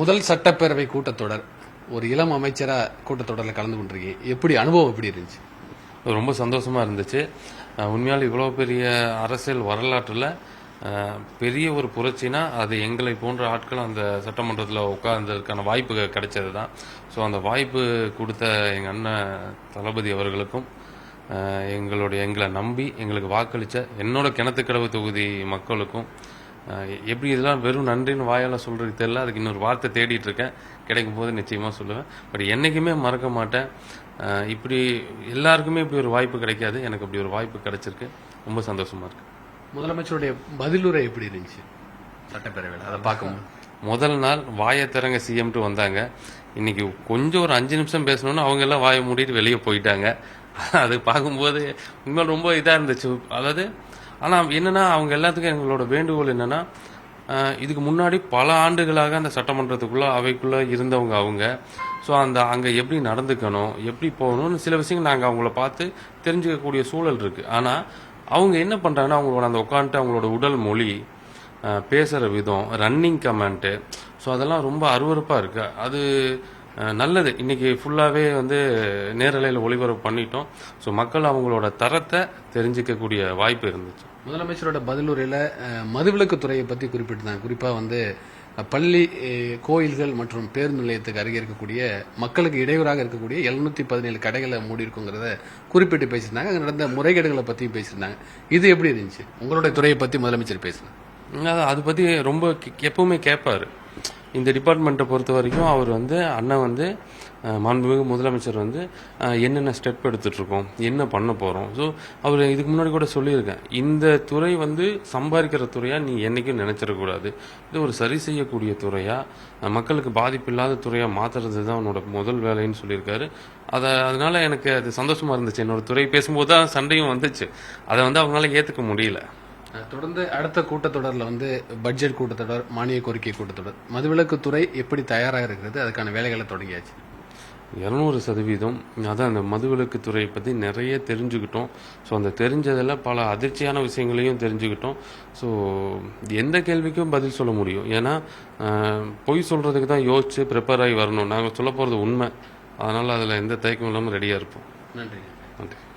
முதல் சட்டப்பேரவை கூட்டத்தொடர் ஒரு இளம் அமைச்சரா கூட்டத்தொடரில் கலந்து கொண்டிருக்கீங்க. எப்படி அனுபவம் எப்படி இருந்துச்சு? ரொம்ப சந்தோஷமா இருந்துச்சு. உண்மையால் இவ்வளோ பெரிய அரசியல் வரலாற்றில் பெரிய ஒரு புரட்சினா அது எங்களை போன்ற ஆட்கள் அந்த சட்டமன்றத்தில் உட்கார்ந்ததுக்கான வாய்ப்பு கிடைச்சது தான். ஸோ அந்த வாய்ப்பு கொடுத்த எங்கள் அண்ணன் தளபதி அவர்களுக்கும் எங்களை நம்பி எங்களுக்கு வாக்களித்த என்னோட கிணத்துக்கடவு தொகுதி மக்களுக்கும் எப்படி இதெல்லாம் வெறும் நன்றின்னு வாயால் சொல்கிறது தெரியல. அதுக்கு இன்னொரு வார்த்தை தேடிட்டு இருக்கேன். கிடைக்கும் போது நிச்சயமாக சொல்லுவேன். பட் என்றைக்குமே மறக்க மாட்டேன். இப்படி எல்லாருக்குமே இப்படி ஒரு வாய்ப்பு கிடைக்காது. எனக்கு அப்படி ஒரு வாய்ப்பு கிடைச்சிருக்கு. ரொம்ப சந்தோஷமா இருக்கு. முதலமைச்சருடைய பதிலுரை எப்படி இருந்துச்சு சட்டப்பேரவையில்? அதை பார்க்கணும். முதல் நாள் வாயை திறங்க சிஎம்ட்டு வந்தாங்க. இன்னைக்கு கொஞ்சம் ஒரு 5 நிமிஷம் பேசணும்னு அவங்க எல்லாம் வாயை மூடிட்டு வெளியே போயிட்டாங்க. அது பார்க்கும்போது உண்மையில் ரொம்ப இதாக இருந்துச்சு. அதாவது ஆனால் என்னன்னா அவங்க எல்லாத்துக்கும் எங்களோட வேண்டுகோள் என்னன்னா, இதுக்கு முன்னாடி பல ஆண்டுகளாக அந்த சட்டமன்றத்துக்குள்ள அவைக்குள்ள இருந்தவங்க அவங்க. ஸோ அங்கே எப்படி நடந்துக்கணும், எப்படி போகணும்னு சில விஷயங்கள் நாங்கள் அவங்கள பார்த்து தெரிஞ்சுக்கக்கூடிய சூழல் இருக்கு. ஆனால் அவங்க என்ன பண்றாங்கன்னா, அவங்களோட அந்த உட்காந்துட்டு அவங்களோட உடல் மொழி, பேசுகிற விதம், ரன்னிங் கமெண்ட்டு, ஸோ அதெல்லாம் ரொம்ப அருவருப்பாக இருக்கு. அது நல்லது. இன்னைக்கு ஃபுல்லாகவே நேரலையில் ஒளிபரப்பு பண்ணிட்டோம். ஸோ மக்கள் அவங்களோட தரத்தை தெரிஞ்சிக்கக்கூடிய வாய்ப்பு இருந்துச்சு. முதலமைச்சரோட பதிலுரையில் மதுவிலக்குத்துறையை பற்றி குறிப்பிட்டிருந்தாங்க. குறிப்பாக பள்ளி, கோயில்கள் மற்றும் பேருந்து நிலையத்துக்கு அருகே இருக்கக்கூடிய மக்களுக்கு இடையூறாக இருக்கக்கூடிய 717 கடைகளை மூடி இருக்குங்கிறத குறிப்பிட்டு பேசியிருந்தாங்க. அங்கே நடந்த முறைகேடுகளை பற்றியும் பேசியிருந்தாங்க. இது எப்படி இருந்துச்சு? உங்களுடைய துறையை பற்றி முதலமைச்சர் பேசினார். அது பற்றி ரொம்ப எப்பவுமே கேட்பாரு. இந்த டிபார்ட்மெண்ட்டை பொறுத்த வரைக்கும் அவர் அண்ணன் மாண்புமிகு முதலமைச்சர் என்னென்ன ஸ்டெப் எடுத்துட்டு இருக்கோம், என்ன பண்ண போறோம். ஸோ அவர் இதுக்கு முன்னாடி கூட சொல்லியிருக்கேன், இந்த துறை சம்பாதிக்கிற துறையா நீ என்னைக்கும் நினைச்சிடக்கூடாது. இது ஒரு சரி செய்யக்கூடிய துறையா, மக்களுக்கு பாதிப்பு இல்லாத துறையா மாத்துறது தான் அவனோட முதல் வேலைன்னு சொல்லியிருக்காரு. அதனால எனக்கு அது சந்தோஷமா இருந்துச்சு. என்னோட துறை பேசும்போது தான் சண்டையும் வந்துச்சு. அதை அவங்களால ஏத்துக்க முடியல. தொடர்ந்து அடுத்த கூட்டத்தொடரில் பட்ஜெட் கூட்டத்தொடர், மானிய கோரிக்கை கூட்டத்தொடர், மதுவிலக்குத்துறை எப்படி தயாராக இருக்கிறது, அதுக்கான வேலைகளை தொடங்கியாச்சு. 200% அதான் அந்த மதுவிலக்குத்துறையை பற்றி நிறைய தெரிஞ்சுக்கிட்டோம். ஸோ அந்த தெரிஞ்சதில் பல அதிர்ச்சியான விஷயங்களையும் தெரிஞ்சுக்கிட்டோம். ஸோ எந்த கேள்விக்கும் பதில் சொல்ல முடியும். ஏன்னா பொய் சொல்கிறதுக்கு தான் யோசிச்சு ப்ரிப்பேர் ஆகி வரணும். நாங்கள் சொல்ல போகிறது உண்மை. அதனால் அதில் எந்த தயக்கம் இல்லாமல் ரெடியாக இருப்போம். நன்றி. நன்றி.